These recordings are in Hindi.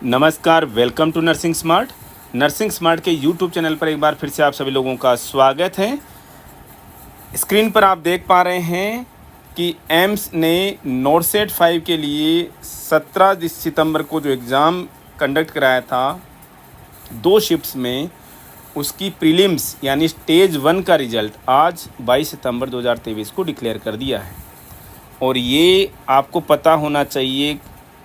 नमस्कार, welcome to nursing smart. Nursing smart के यूट्यूब चैनल पर एक बार फिर से आप सभी लोगों का स्वागत है। स्क्रीन पर आप देख पा रहे हैं कि एम्स ने नोरसेट 5 के लिए 17 सितंबर को जो एग्ज़ाम कंडक्ट कराया था 2 शिफ्ट्स में, उसकी प्रीलिम्स यानी स्टेज 1 का रिज़ल्ट आज 22 सितंबर 2023 को डिक्लेयर कर दिया है। और ये आपको पता होना चाहिए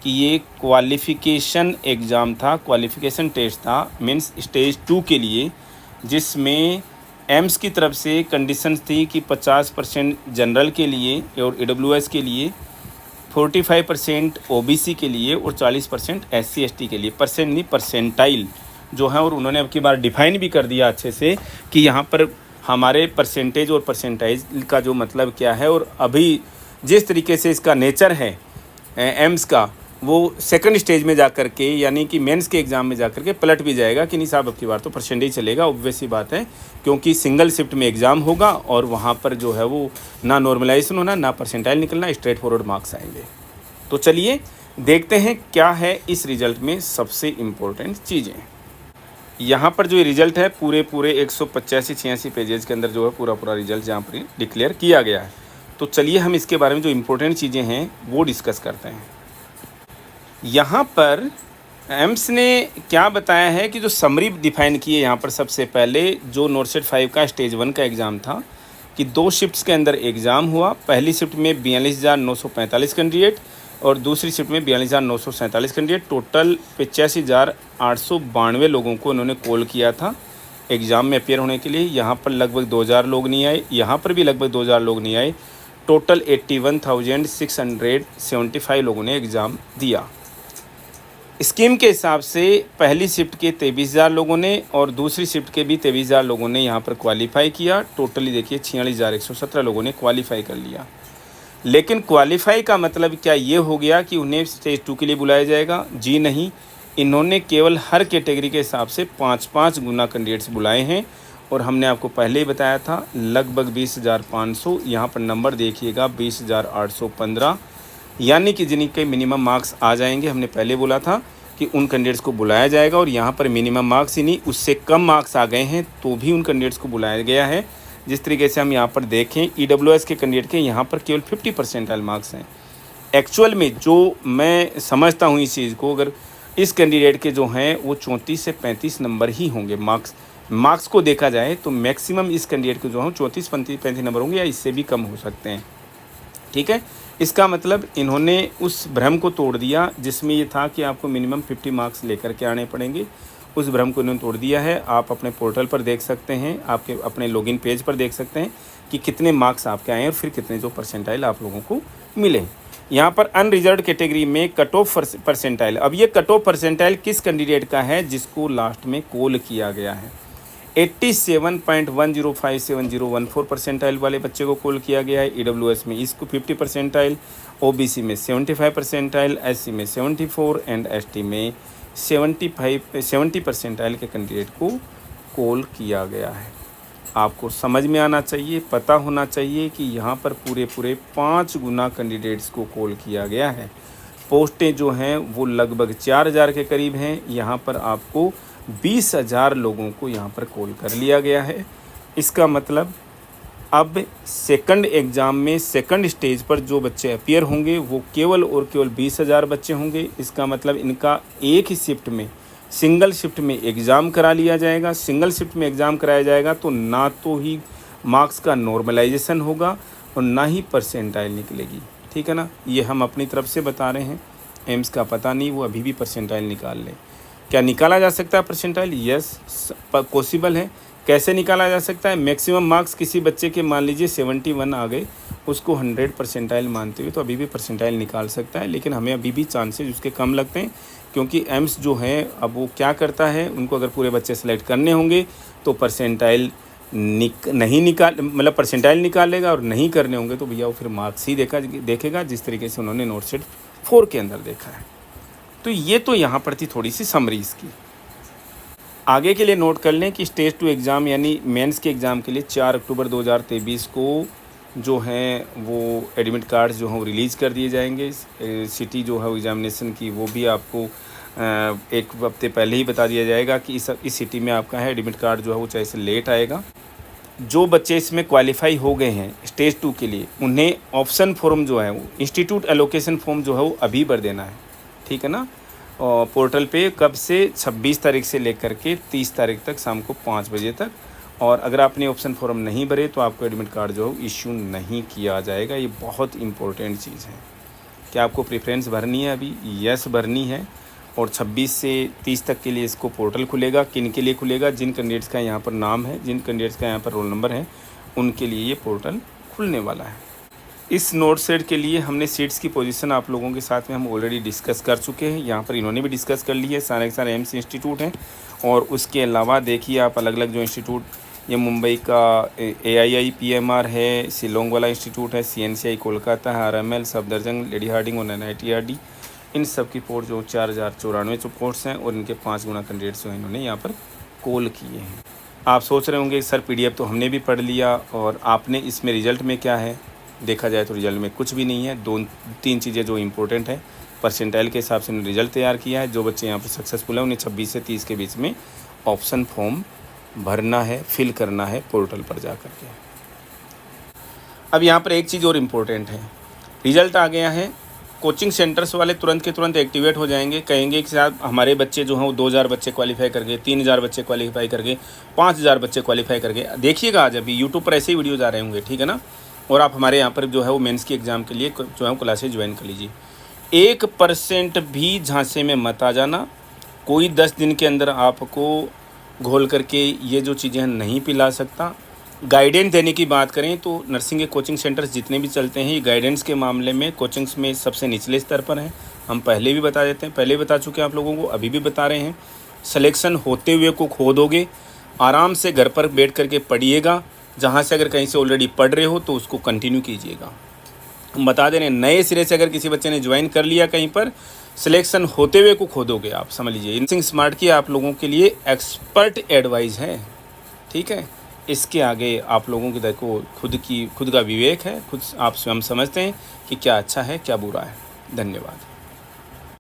कि ये क्वालिफ़िकेशन एग्ज़ाम था, क्वालिफ़िकेशन टेस्ट था मीन्स स्टेज 2 के लिए, जिसमें एम्स की तरफ से कंडीशंस थी कि 50% जनरल के लिए और ईडब्ल्यूएस के लिए, 45% ओबीसी के लिए और 40% एससी एसटी के लिए। परसेंट नहीं, परसेंटाइल जो है। और उन्होंने अब की बार डिफ़ाइन भी कर दिया अच्छे से कि यहाँ पर हमारे परसेंटेज और परसेंटाइज का जो मतलब क्या है। और अभी जिस तरीके से इसका नेचर है एम्स का, वो सेकंड स्टेज में जाकर के यानी कि मेंस के एग्ज़ाम में जाकर के पलट भी जाएगा कि नहीं साहब अब की बार तो परसेंटेज चलेगा। ऑब्वियस सी बात है, क्योंकि सिंगल शिफ्ट में एग्ज़ाम होगा और वहाँ पर जो है वो ना नॉर्मलाइजेशन होना, ना परसेंटाइल निकलना, स्ट्रेट फॉरवर्ड मार्क्स आएंगे। तो चलिए देखते हैं क्या है इस रिज़ल्ट में सबसे इम्पोर्टेंट चीज़ें। यहाँ पर जो ये रिज़ल्ट है पूरे 185-86 पेजेस के अंदर जो है पूरा रिज़ल्ट यहाँ पर डिक्लेयर किया गया है। तो चलिए हम इसके बारे में जो इम्पोर्टेंट चीज़ें हैं वो डिस्कस करते हैं। यहाँ पर एम्स ने क्या बताया है कि जो समरी डिफ़ाइन की है यहाँ पर सबसे पहले, जो नोरसेट 5 का स्टेज 1 का एग्ज़ाम था कि 2 शिफ्ट्स के अंदर एग्ज़ाम हुआ। पहली शिफ्ट में 42,945 कैंडिडेट और दूसरी शिफ्ट में 42,947 कैंडिडेट। टोटल 85,892 लोगों को उन्होंने कॉल किया था एग्ज़ाम में अपियर होने के लिए। यहाँ पर लगभग 2,000 लोग नहीं आए, यहाँ पर भी लगभग 2,000 लोग नहीं आए। टोटल 81,675 लोगों ने एग्ज़ाम दिया। स्कीम के हिसाब से पहली शिफ्ट के 23,000 लोगों ने और दूसरी शिफ्ट के भी 23,000 लोगों ने यहाँ पर क्वालिफ़ाई किया। टोटली देखिए 46,117 लोगों ने क्वालिफ़ाई कर लिया। लेकिन क्वालिफ़ाई का मतलब क्या ये हो गया कि उन्हें स्टेज 2 के लिए बुलाया जाएगा? जी नहीं, इन्होंने केवल हर कैटेगरी के हिसाब से 5-5 गुना कैंडिडेट्स बुलाए हैं। और हमने आपको पहले ही बताया था लगभग 20,500, यहाँ पर नंबर देखिएगा 20,815, यानी कि जिनके मिनिमम मार्क्स आ जाएंगे। हमने पहले बोला था कि उन कैंडिडेट्स को बुलाया जाएगा और यहाँ पर मिनिमम मार्क्स ही नहीं, उससे कम मार्क्स आ गए हैं तो भी उन कैंडिडेट्स को बुलाया गया है। जिस तरीके से हम यहाँ पर देखें ईडब्ल्यूएस के कैंडिडेट के यहाँ पर केवल 50 परसेंटाइल मार्क्स हैं। एक्चुअल में जो मैं समझता हूँ इस चीज़ को, अगर इस कैंडिडेट के जो हैं वो 34 से 35 नंबर ही होंगे। मार्क्स को देखा जाए तो मैक्सिमम इस कैंडिडेट के जो हैं 34-35 नंबर होंगे या इससे भी कम हो सकते हैं। ठीक है, इसका मतलब इन्होंने उस भ्रम को तोड़ दिया जिसमें ये था कि आपको मिनिमम 50 मार्क्स लेकर के आने पड़ेंगे। उस भ्रम को इन्होंने तोड़ दिया है। आप अपने पोर्टल पर देख सकते हैं, आपके अपने लॉगिन पेज पर देख सकते हैं कि कितने मार्क्स आपके आए और फिर कितने जो परसेंटाइल आप लोगों को मिले। यहाँ पर अनरिजर्व्ड कैटेगरी में कट ऑफ परसेंटाइल, अब ये कट ऑफ परसेंटाइल किस कैंडिडेट का है जिसको लास्ट में कॉल किया गया है? 87.105714 परसेंटाइल वाले बच्चे को कॉल किया गया है। ईडब्ल्यूएस में इसको 50 परसेंटाइल, ओबीसी में 75 परसेंटाइल, एससी में 74 एंड एसटी में 70 परसेंटाइल के कैंडिडेट को कॉल किया गया है। आपको समझ में आना चाहिए, पता होना चाहिए कि यहाँ पर पूरे 5 गुना कैंडिडेट्स को कॉल किया गया है। पोस्टें जो हैं वो लगभग 4,000 के करीब हैं। यहाँ पर आपको 20,000 लोगों को यहाँ पर कॉल कर लिया गया है। इसका मतलब अब सेकंड एग्ज़ाम में सेकंड स्टेज पर जो बच्चे अपियर होंगे वो केवल और केवल 20,000 बच्चे होंगे। इसका मतलब इनका एक ही शिफ्ट में, सिंगल शिफ्ट में एग्ज़ाम करा लिया जाएगा। सिंगल शिफ्ट में एग्ज़ाम कराया जाएगा तो ना तो ही मार्क्स का नॉर्मलाइजेशन होगा और ना ही परसेंटाइल निकलेगी। ठीक है ना, ये हम अपनी तरफ से बता रहे हैं। एम्स का पता नहीं, वो अभी भी परसेंटाइल निकाल ले। क्या निकाला जा सकता है परसेंटाइल? यस, पॉसिबल है। कैसे निकाला जा सकता है? मैक्सिमम मार्क्स किसी बच्चे के मान लीजिए 71 आ गए, उसको 100 परसेंटाइल मानते हुए तो अभी भी परसेंटाइल निकाल सकता है। लेकिन हमें अभी भी चांसेस उसके कम लगते हैं, क्योंकि एम्स जो है अब वो क्या करता है, उनको अगर पूरे बच्चे सेलेक्ट करने होंगे तो परसेंटाइल नहीं निकाल, मतलब परसेंटाइल निकालेगा, और नहीं करने होंगे तो भैया वो फिर मार्क्स ही देखेगा जिस तरीके से उन्होंने नोरसेट 4 के अंदर देखा है। तो ये तो यहाँ पर थी थोड़ी सी समरी इसकी। आगे के लिए नोट कर लें कि स्टेज 2 एग्ज़ाम यानी मेंस के एग्ज़ाम के लिए 4 अक्टूबर 2023 को जो हैं वो एडमिट कार्ड्स जो हैं वो रिलीज़ कर दिए जाएंगे। सिटी जो है एग्ज़ामिनेशन की वो भी आपको एक हफ्ते पहले ही बता दिया जाएगा कि इस सिटी में आपका है एडमिट कार्ड जो है वो चाहे से लेट आएगा। जो बच्चे इसमें क्वालिफाई हो गए हैं स्टेज 2 के लिए, उन्हें ऑप्शन फॉर्म जो है वो इंस्टीट्यूट एलोकेशन फॉर्म जो है वो अभी भर देना है, ठीक है ना। और पोर्टल पे कब से 26 तारीख से लेकर के 30 तारीख तक शाम को 5 बजे तक। और अगर आपने ऑप्शन फॉर्म नहीं भरे तो आपको एडमिट कार्ड जो है इश्यू नहीं किया जाएगा। ये बहुत इंपॉर्टेंट चीज़ है। क्या आपको प्रेफरेंस भरनी है अभी? यस भरनी है। और 26 से 30 तक के लिए इसको पोर्टल खुलेगा। किन के लिए खुलेगा? जिन कैंडिडेट्स का यहाँ पर नाम है, जिन कैंडिडेट्स का यहाँ पर रोल नंबर है, उनके लिए ये पोर्टल खुलने वाला है। इस नोट सेट के लिए हमने सीट्स की पोजीशन आप लोगों के साथ में हम ऑलरेडी डिस्कस कर चुके हैं। यहाँ पर इन्होंने भी डिस्कस कर ली है। सारे के सारे एम्स इंस्टीट्यूट हैं। और उसके अलावा देखिए आप अलग अलग जो इंस्टीट्यूट, ये मुंबई का AII PMR है, शिलोंग वाला इंस्टीट्यूट है, CNCI कोलकाता है, RML, सफदरजंग, लेडी हार्डिंग और NITRD, इन सब की पोस्ट जो 4094 पोस्ट्स हैं और इनके 5 गुना कैंडिडेट्स जो इन्होंने यहाँ पर कॉल किए हैं। आप सोच रहे होंगे सर PDF तो हमने भी पढ़ लिया और आपने इसमें रिजल्ट में क्या है? देखा जाए तो रिजल्ट में कुछ भी नहीं है। 2-3 चीज़ें जो इम्पोर्टेंट है, परसेंटाइल के हिसाब से उन्होंने रिजल्ट तैयार किया है। जो बच्चे यहाँ पर सक्सेसफुल है उन्हें 26 से 30 के बीच में ऑप्शन फॉर्म भरना है, फिल करना है पोर्टल पर जा कर के। अब यहाँ पर एक चीज़ और इम्पोर्टेंट है, रिजल्ट आ गया है, कोचिंग सेंटर्स वाले तुरंत के तुरंत एक्टिवेट हो जाएंगे। कहेंगे कि साहब हमारे बच्चे जो हैं वो 2000 बच्चे क्वालिफाई कर गए, 3000 बच्चे क्वालिफाई कर गए, 5000 बच्चे क्वालिफाई कर गए। देखिएगा आज अभी यूट्यूब पर ऐसे ही वीडियोज़ आ रहे होंगे, ठीक है ना। और आप हमारे यहाँ पर जो है वो मेंस की एग्ज़ाम के लिए जो है क्लासेज ज्वाइन कर लीजिए। 1% भी झांसे में मत आ जाना। कोई 10 दिन के अंदर आपको घोल करके ये जो चीज़ें नहीं पिला सकता। गाइडेंस देने की बात करें तो नर्सिंग के कोचिंग सेंटर्स जितने भी चलते हैं, ये गाइडेंस के मामले में कोचिंग्स में सबसे निचले स्तर पर हैं। हम पहले भी बता देते हैं, पहले बता चुके हैं आप लोगों को, अभी भी बता रहे हैं। सिलेक्शन होते हुए को खो दोगे। आराम से घर पर बैठ करके पढ़िएगा। जहाँ से अगर कहीं से ऑलरेडी पढ़ रहे हो तो उसको कंटिन्यू कीजिएगा। हम बता दे रहे हैं, नए सिरे से अगर किसी बच्चे ने ज्वाइन कर लिया कहीं पर, सिलेक्शन होते हुए को खो दोगे आप, समझ लीजिए। नर्सिंग स्मार्ट की आप लोगों के लिए एक्सपर्ट एडवाइस है, ठीक है। इसके आगे आप लोगों की देखो खुद का विवेक है, खुद आप स्वयं समझते हैं कि क्या अच्छा है क्या बुरा है। धन्यवाद।